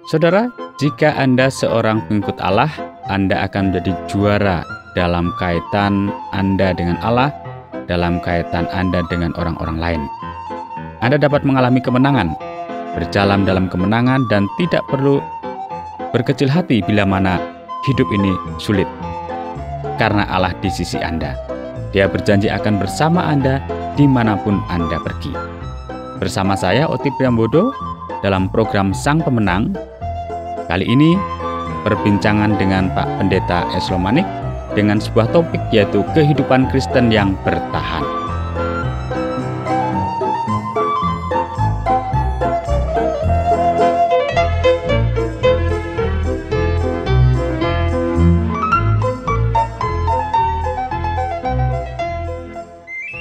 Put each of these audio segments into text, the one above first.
Saudara, jika Anda seorang pengikut Allah, Anda akan menjadi juara dalam kaitan Anda dengan Allah, dalam kaitan Anda dengan orang-orang lain. Anda dapat mengalami kemenangan, berjalan dalam kemenangan, dan tidak perlu berkecil hati bila mana hidup ini sulit. Karena Allah di sisi Anda. Dia berjanji akan bersama Anda dimanapun Anda pergi. Bersama saya, Oti Priambodo, dalam program Sang Pemenang. Kali ini, perbincangan dengan Pak Pendeta Eslomanik dengan sebuah topik, yaitu kehidupan Kristen yang bertahan.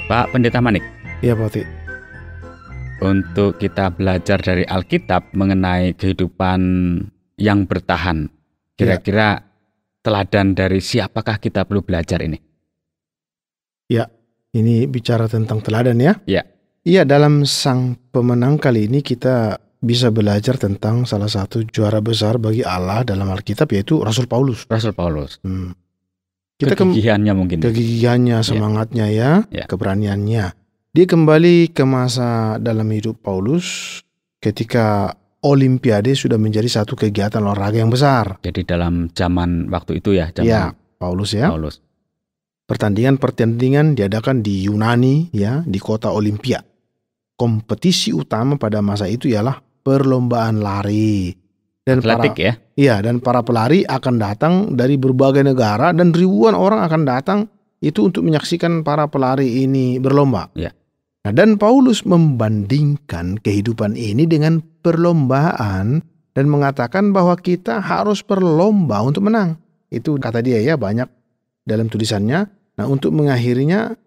Pak Pendeta Manik. Iya, Pak Oti. Untuk kita belajar dari Alkitab mengenai kehidupan yang bertahan, kira-kira teladan dari siapakah kita perlu belajar ini? Ya, ini bicara tentang teladan ya. Ya. Iya, dalam Sang Pemenang kali ini kita bisa belajar tentang salah satu juara besar bagi Allah dalam Alkitab, yaitu Rasul Paulus. Rasul Paulus. Kita kegigihannya mungkin. Kegigihannya, semangatnya ya, keberaniannya. Dia kembali ke masa dalam hidup Paulus ketika Olimpiade sudah menjadi satu kegiatan olahraga yang besar. Jadi dalam zaman waktu itu ya, Paulus ya. Pertandingan diadakan di Yunani ya, di kota Olimpia. Kompetisi utama pada masa itu ialah perlombaan lari. Dan atletik dan para pelari akan datang dari berbagai negara dan ribuan orang akan datang itu untuk menyaksikan para pelari ini berlomba. Ya. Nah, dan Paulus membandingkan kehidupan ini dengan perlombaan dan mengatakan bahwa kita harus berlomba untuk menang. Itu kata dia ya, banyak dalam tulisannya. Nah, untuk mengakhirinya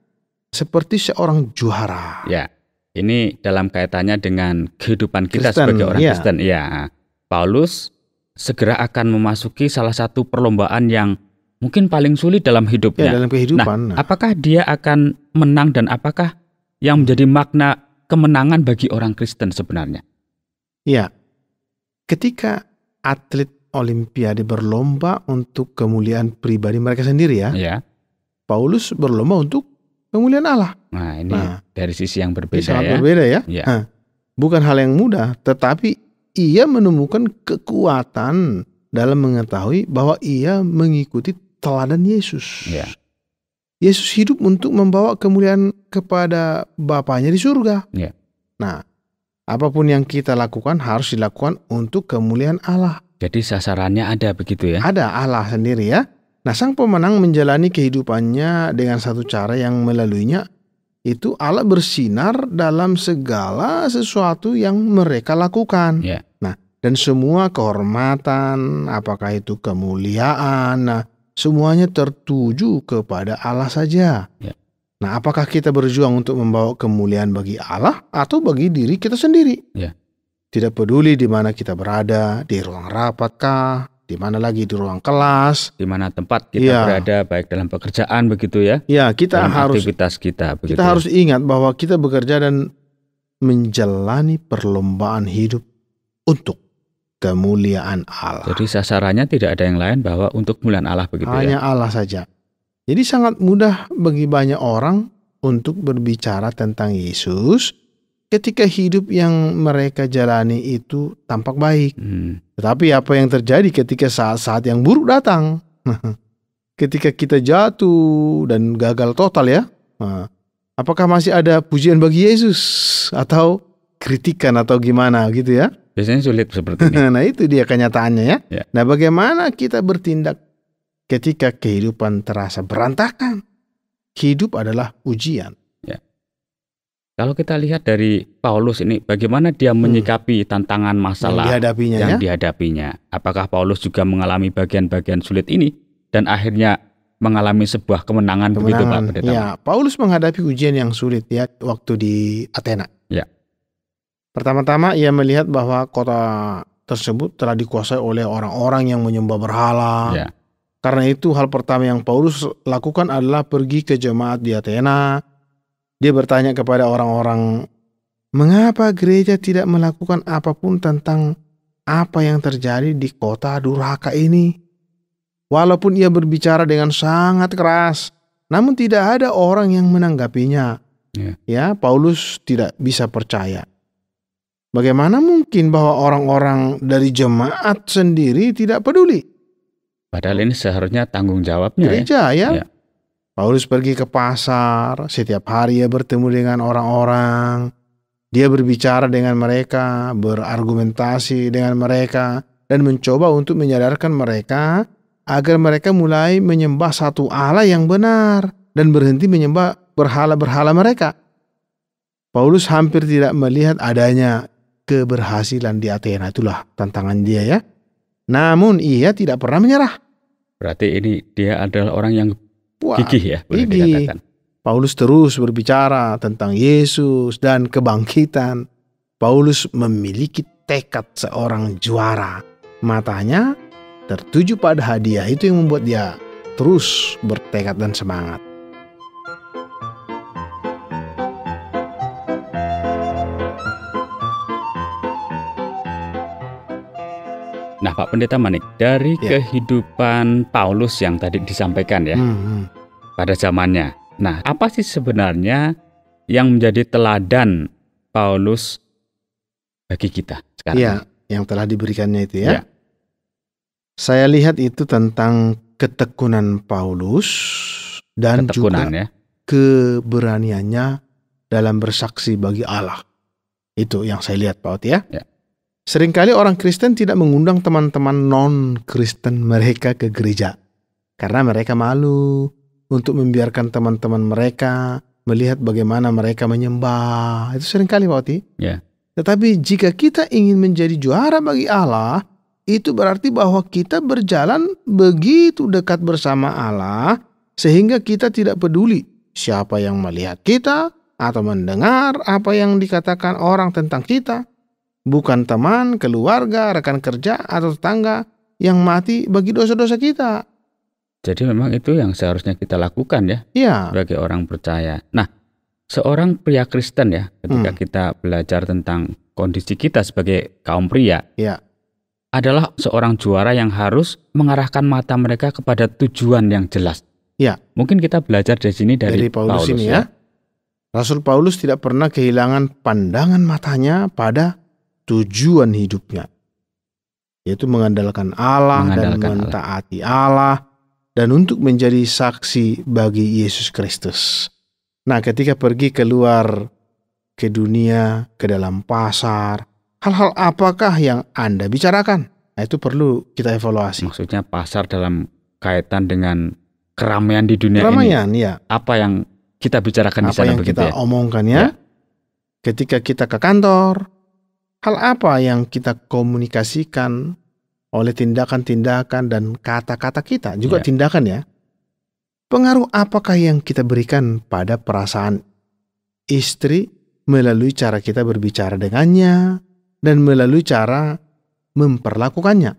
seperti seorang juara. Ya, ini dalam kaitannya dengan kehidupan kita Kristen, sebagai orang Kristen. Ya, Paulus segera akan memasuki salah satu perlombaan yang mungkin paling sulit dalam hidupnya. Ya, dalam kehidupan. Apakah dia akan menang dan apakah yang menjadi makna kemenangan bagi orang Kristen sebenarnya? Ya, ketika atlet Olimpiade berlomba untuk kemuliaan pribadi mereka sendiri ya. Paulus berlomba untuk kemuliaan Allah. Nah, ini dari sisi yang berbeda sangat berbeda ya. Bukan hal yang mudah, tetapi ia menemukan kekuatan dalam mengetahui bahwa ia mengikuti teladan Yesus. Ya. Yesus hidup untuk membawa kemuliaan kepada Bapanya di surga. Ya. Nah, apapun yang kita lakukan harus dilakukan untuk kemuliaan Allah. Jadi sasarannya ada begitu ya? Ada Allah sendiri ya. Nah, Sang Pemenang menjalani kehidupannya dengan satu cara yang melaluinya itu Allah bersinar dalam segala sesuatu yang mereka lakukan. Ya. Nah, dan semua kehormatan, apakah itu kemuliaan, semuanya tertuju kepada Allah saja. Ya. Nah, apakah kita berjuang untuk membawa kemuliaan bagi Allah atau bagi diri kita sendiri? Ya. Tidak peduli di mana kita berada, di ruang rapatkah, di mana lagi di ruang kelas, di mana tempat kita berada, baik dalam pekerjaan begitu ya. Ya, kita dalam harus aktivitas kita begitu. Kita harus ingat bahwa kita bekerja dan menjalani perlombaan hidup untuk kemuliaan Allah. Jadi sasarannya tidak ada yang lain bahwa untuk kemuliaan Allah begitu hanya Allah saja. Jadi sangat mudah bagi banyak orang untuk berbicara tentang Yesus ketika hidup yang mereka jalani itu tampak baik. Tetapi apa yang terjadi ketika saat-saat yang buruk datang? Ketika kita jatuh dan gagal total ya. Apakah masih ada pujian bagi Yesus atau kritikan atau gimana gitu ya? Biasanya sulit seperti ini. Nah, itu dia kenyataannya ya. Nah, bagaimana kita bertindak ketika kehidupan terasa berantakan? Hidup adalah ujian. Ya. Kalau kita lihat dari Paulus ini, bagaimana dia menyikapi tantangan masalah yang dihadapinya? Apakah Paulus juga mengalami bagian-bagian sulit ini dan akhirnya mengalami sebuah kemenangan begitu Pak Pendeta? Ya, Paulus menghadapi ujian yang sulit ya waktu di Athena. Ya. Pertama-tama ia melihat bahwa kota tersebut telah dikuasai oleh orang-orang yang menyembah berhala. Ya. Karena itu hal pertama yang Paulus lakukan adalah pergi ke jemaat di Athena. Dia bertanya kepada orang-orang, mengapa gereja tidak melakukan apapun tentang apa yang terjadi di kota durhaka ini. Walaupun ia berbicara dengan sangat keras, namun tidak ada orang yang menanggapinya. Ya, Paulus tidak bisa percaya. Bagaimana mungkin bahwa orang-orang dari jemaat sendiri tidak peduli? Padahal ini seharusnya tanggung jawabnya gereja ya. Paulus pergi ke pasar, setiap hari ia bertemu dengan orang-orang. Dia berbicara dengan mereka, berargumentasi dengan mereka, dan mencoba untuk menyadarkan mereka agar mereka mulai menyembah satu Allah yang benar dan berhenti menyembah berhala-berhala mereka. Paulus hampir tidak melihat adanya keberhasilan di Athena, itulah tantangan dia ya. Namun ia tidak pernah menyerah. Berarti ini dia adalah orang yang gigih ya, boleh gigih. dikatakan. Paulus terus berbicara tentang Yesus dan kebangkitan. Paulus memiliki tekad seorang juara. Matanya tertuju pada hadiah, itu yang membuat dia terus bertekad dan semangat. Nah Pak Pendeta Manik, dari kehidupan Paulus yang tadi disampaikan ya, pada zamannya. Nah, apa sih sebenarnya yang menjadi teladan Paulus bagi kita sekarang? Iya, yang telah diberikannya itu ya. Saya lihat itu tentang ketekunan Paulus dan juga keberaniannya dalam bersaksi bagi Allah. Itu yang saya lihat Pak Oti ya. Seringkali orang Kristen tidak mengundang teman-teman non-Kristen mereka ke gereja karena mereka malu untuk membiarkan teman-teman mereka melihat bagaimana mereka menyembah. Itu seringkali Pak Oti. Tetapi jika kita ingin menjadi juara bagi Allah, itu berarti bahwa kita berjalan begitu dekat bersama Allah sehingga kita tidak peduli siapa yang melihat kita atau mendengar apa yang dikatakan orang tentang kita. Bukan teman, keluarga, rekan kerja, atau tetangga yang mati bagi dosa-dosa kita. Jadi memang itu yang seharusnya kita lakukan ya, sebagai orang percaya. Nah, seorang pria Kristen ya, ketika kita belajar tentang kondisi kita sebagai kaum pria, adalah seorang juara yang harus mengarahkan mata mereka kepada tujuan yang jelas. Mungkin kita belajar di sini dari Paulus ini ya. Rasul Paulus tidak pernah kehilangan pandangan matanya pada tujuan hidupnya, yaitu mengandalkan Allah dan mentaati Allah dan untuk menjadi saksi bagi Yesus Kristus. Nah, ketika pergi keluar ke dunia, ke dalam pasar, hal-hal apakah yang Anda bicarakan? Nah, itu perlu kita evaluasi. Maksudnya pasar dalam kaitan dengan keramaian di dunia ini. Apa yang kita bicarakan di sana, apa yang kita omongkan ya. Ketika kita ke kantor, hal apa yang kita komunikasikan oleh tindakan-tindakan dan kata-kata kita, juga tindakan ya. Pengaruh apakah yang kita berikan pada perasaan istri melalui cara kita berbicara dengannya dan melalui cara memperlakukannya.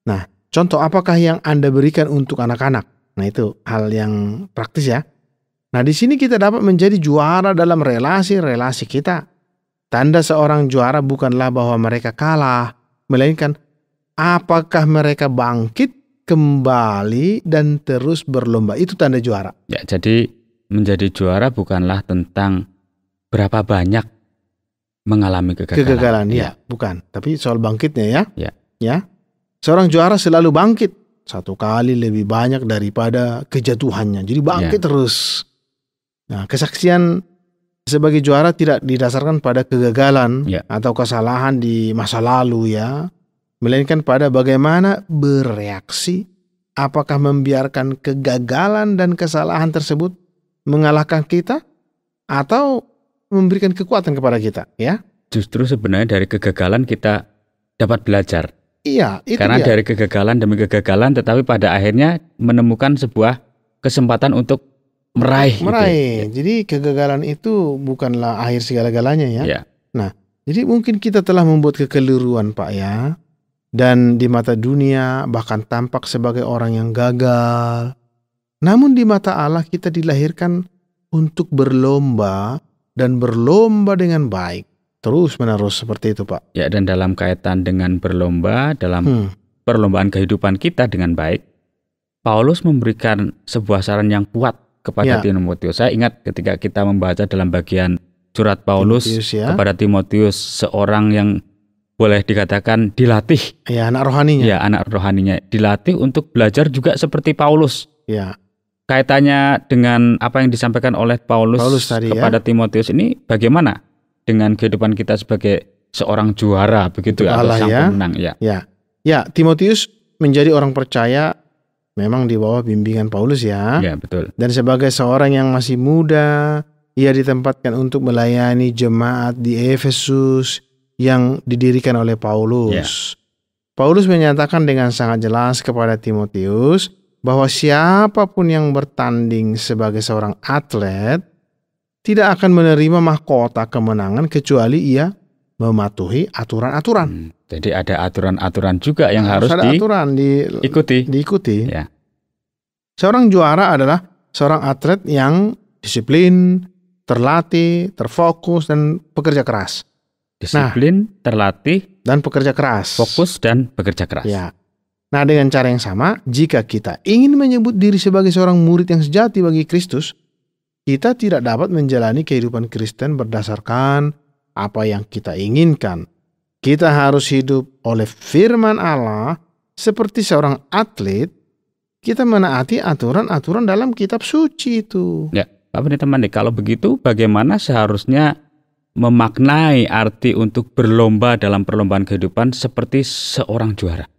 Nah, contoh apakah yang Anda berikan untuk anak-anak? Nah, itu hal yang praktis ya. Nah, di sini kita dapat menjadi juara dalam relasi-relasi kita. Tanda seorang juara bukanlah bahwa mereka kalah, melainkan apakah mereka bangkit kembali dan terus berlomba. Itu tanda juara. Ya, jadi menjadi juara bukanlah tentang berapa banyak mengalami kegagalan. Bukan. Tapi soal bangkitnya ya. Seorang juara selalu bangkit satu kali lebih banyak daripada kejatuhannya. Jadi bangkit terus. Nah, kesaksian sebagai juara tidak didasarkan pada kegagalan atau kesalahan di masa lalu ya, melainkan pada bagaimana bereaksi. Apakah membiarkan kegagalan dan kesalahan tersebut mengalahkan kita atau memberikan kekuatan kepada kita ya? Justru sebenarnya dari kegagalan kita dapat belajar. Iya, itu karena dari kegagalan demi kegagalan, tetapi pada akhirnya menemukan sebuah kesempatan untuk meraih. Gitu. Jadi kegagalan itu bukanlah akhir segala-galanya ya. Nah, jadi mungkin kita telah membuat kekeliruan Pak ya. Dan di mata dunia bahkan tampak sebagai orang yang gagal. Namun di mata Allah kita dilahirkan untuk berlomba dan berlomba dengan baik. terus-menerus seperti itu, Pak. Ya, dan dalam kaitan dengan berlomba dalam perlombaan kehidupan kita dengan baik, Paulus memberikan sebuah saran yang kuat kepada Timotius. Saya ingat ketika kita membaca dalam bagian surat Paulus kepada Timotius, seorang yang boleh dikatakan dilatih. Ya, anak rohaninya. Ya, anak rohaninya dilatih untuk belajar juga seperti Paulus. Ya. Kaitannya dengan apa yang disampaikan oleh Paulus tadi, kepada Timotius ini bagaimana dengan kehidupan kita sebagai seorang juara begitu atau sang pemenang ya. Ya, Timotius menjadi orang percaya memang di bawah bimbingan Paulus ya. Ya, betul. Dan sebagai seorang yang masih muda, ia ditempatkan untuk melayani jemaat di Efesus yang didirikan oleh Paulus. Paulus menyatakan dengan sangat jelas kepada Timotius bahwa siapapun yang bertanding sebagai seorang atlet tidak akan menerima mahkota kemenangan kecuali ia mematuhi aturan-aturan. Jadi ada aturan-aturan juga yang harus diikuti. Ya. Seorang juara adalah seorang atlet yang disiplin, terlatih, terfokus, dan bekerja keras. Disiplin, terlatih, dan bekerja keras. Fokus dan bekerja keras. Ya. Nah, dengan cara yang sama, jika kita ingin menyebut diri sebagai seorang murid yang sejati bagi Kristus, kita tidak dapat menjalani kehidupan Kristen berdasarkan apa yang kita inginkan. Kita harus hidup oleh firman Allah seperti seorang atlet. Kita menaati aturan-aturan dalam kitab suci itu. Ya, Pak Pendeta Manik, kalau begitu bagaimana seharusnya memaknai arti untuk berlomba dalam perlombaan kehidupan seperti seorang juara?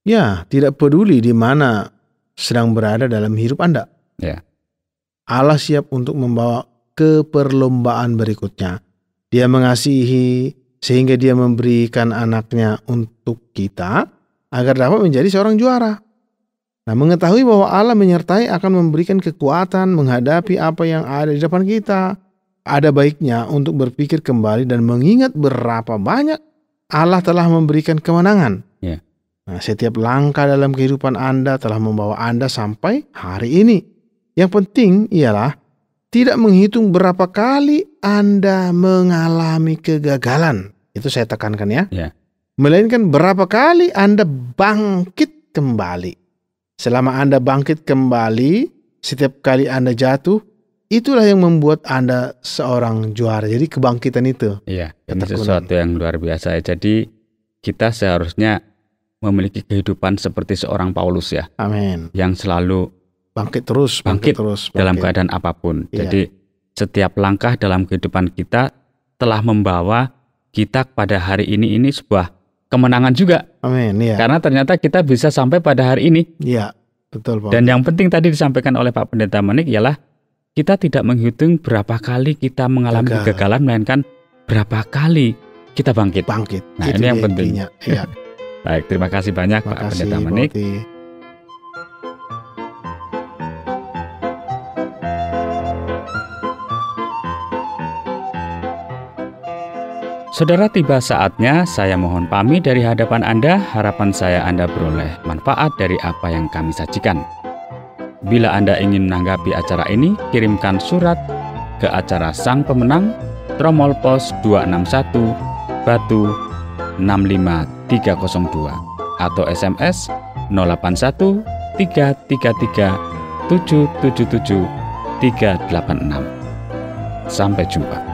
Ya, tidak peduli di mana sedang berada dalam hidup Anda. Ya. Allah siap untuk membawa ke perlombaan berikutnya. Dia mengasihi sehingga dia memberikan anaknya untuk kita agar dapat menjadi seorang juara. Nah, mengetahui bahwa Allah menyertai akan memberikan kekuatan menghadapi apa yang ada di depan kita. Ada baiknya untuk berpikir kembali dan mengingat berapa banyak Allah telah memberikan kemenangan. Ya. Nah, setiap langkah dalam kehidupan Anda telah membawa Anda sampai hari ini. Yang penting ialah tidak menghitung berapa kali Anda mengalami kegagalan. Itu saya tekankan ya. Melainkan berapa kali Anda bangkit kembali. Selama Anda bangkit kembali, setiap kali Anda jatuh, itulah yang membuat Anda seorang juara. Jadi kebangkitan itu. Iya, ini sesuatu yang luar biasa. Jadi kita seharusnya memiliki kehidupan seperti seorang Paulus ya. Amin. Yang selalu bangkit terus dalam keadaan apapun. Iya. Jadi setiap langkah dalam kehidupan kita telah membawa kita pada hari ini sebuah kemenangan juga. Amin. Iya. Karena ternyata kita bisa sampai pada hari ini. Iya, betul Pak. Dan yang penting tadi disampaikan oleh Pak Pendeta Manik ialah kita tidak menghitung berapa kali kita mengalami kegagalan, melainkan berapa kali kita bangkit. Nah, itu ini yang penting. Iya. Baik, terima kasih banyak Pak Pendeta Manik. Saudara, tiba saatnya saya mohon pamit dari hadapan Anda. Harapan saya Anda beroleh manfaat dari apa yang kami sajikan. Bila Anda ingin menanggapi acara ini, kirimkan surat ke acara Sang Pemenang, Tromol Pos 261, Batu 65302 atau SMS 081 333 777 386. Sampai jumpa.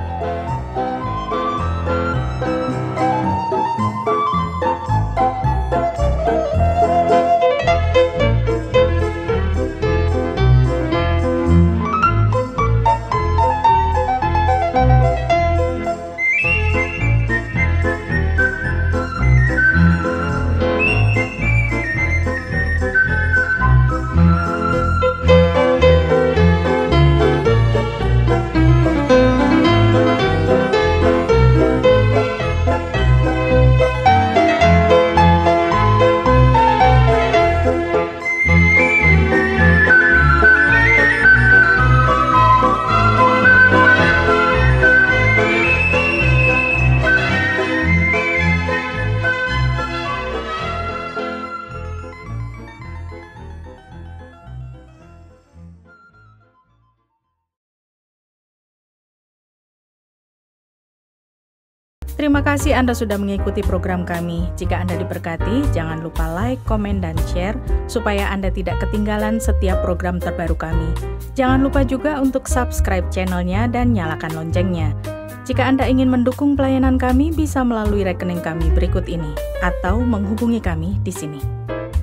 Terima kasih Anda sudah mengikuti program kami. Jika Anda diberkati, jangan lupa like, komen, dan share supaya Anda tidak ketinggalan setiap program terbaru kami. Jangan lupa juga untuk subscribe channelnya dan nyalakan loncengnya. Jika Anda ingin mendukung pelayanan kami, bisa melalui rekening kami berikut ini atau menghubungi kami di sini.